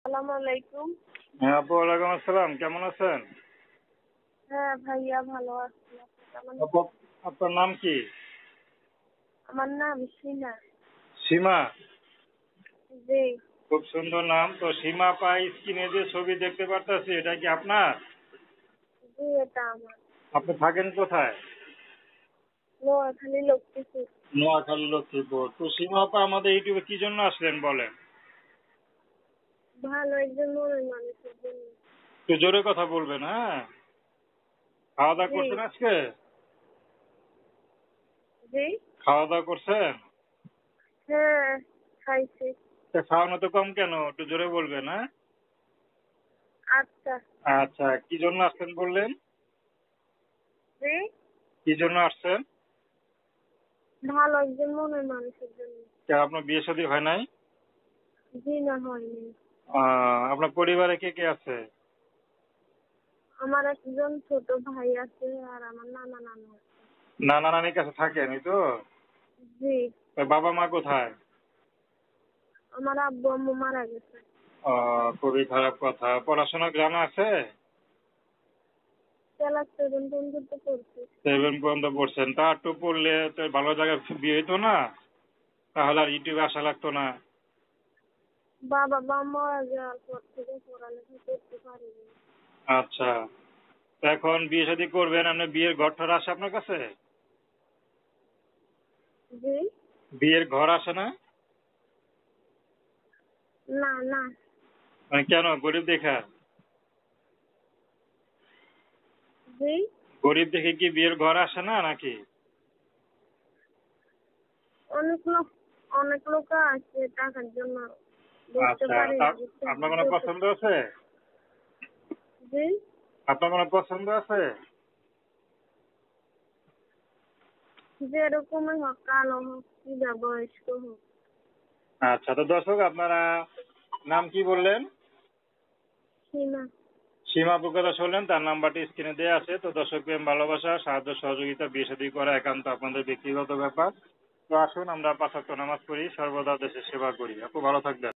আসসালামু আলাইকুম। হ্যাঁ আপু, ওয়ালাইকুম আসসালাম। কেমন আছেন? হ্যাঁ ভাইয়া, ভালো আছি। আপনি কেমন আপু, আছেন? আপনার নাম কি? আমার নাম সীমা। সীমা। জি। খুব সুন্দর নাম তো। সীমা পাই স্ক্রিনে যে ছবি দেখতে পারতেছি, এটা কি আপনার? জি, এটা আমার। আপনি থাকেন কোথায়? নোয়াখালী লক্ষ্মীপুর। নোয়াখালী, লক্ষ্মীপুর। তো সীমা আপা, আমাদের ইউটিউবে কি জন্য আসলেন বলেন? ভালো একজন মনের মানুষের জন্য। একটু জোরে কথা বলবেন, হ্যাঁ? খাওয়া দাওয়া জি। করছেন আজকে? জি। খাওয়া দাওয়া করছেন? হ্যাঁ, খাইছি। তা খাওয়ানো তো কম কেন? একটু জোরে বলবেন, হ্যাঁ? আচ্ছা। আচ্ছা, কি জন্য আসছেন বললেন? জি। কি জন্য আসছেন? ভালো একজন মনের মানুষের জন্য। কেন, আপনার বিয়ে শাদী হয় নাই? জি, না হয়নি। আপনার পরিবারে কে কে আছে? আমার একজন ছোট ভাই আছে আর আমার নানা নানু আছে। নানা নানির কাছে থাকেন, এই তো? জি। তা বাবা মা কোথায়? আমার আব্বু আম্মু মারা গেছে। খুবই খারাপ কথা। পড়াশোনা জানা আছে? ক্লাস 7 পর্যন্ত পড়ছি। 7 পর্যন্ত পড়ছেন। তা একটু পড়লে তো ভালো জায়গায় বিয়ে হইতো না? তাহলে আর ইউটিউবে আসা লাগতো না। বাবা মা মারা যাওয়ার পর থেকে পড়ালেখা করতে পারিনি। আচ্ছা, তো এখন বিয়ে শাদী করবেন, আপনার বিয়ের ঘর টর আসে আপনার কাছে? জি। বিয়ের ঘর আসে না? না না। মানে কেন, গরিব দেখা? জি। গরিব দেখে কি বিয়ের ঘর আসে না নাকি? অনেক লোক অনেক লোক আছে টাকার জন্য বুঝতে আচ্ছা, পারি তা না, বুঝছেন? আপনার কোনো পছন্দ আছে? জি। আপনার কোনো পছন্দ আছে? যেরকমই হোক, কালো হোক কিংবা বয়স্ক হোক। আচ্ছা, তো দর্শক আপনারা নাম কি বললেন? সীমা। সীমা আপুর কথা শুনলেন, তার নাম্বারটি স্ক্রিনে দেওয়া আছে। তো দর্শক প্রেম, ভালোবাসা, সাহায্য সহযোগিতা, বিয়ে শাদী করা একান্ত আপনাদের ব্যক্তিগত ব্যাপার। তো আসুন আমরা 5 ওয়াক্ত নামাজ পড়ি, সর্বদা দেশের সেবা করি। আপু ভালো থাকবেন।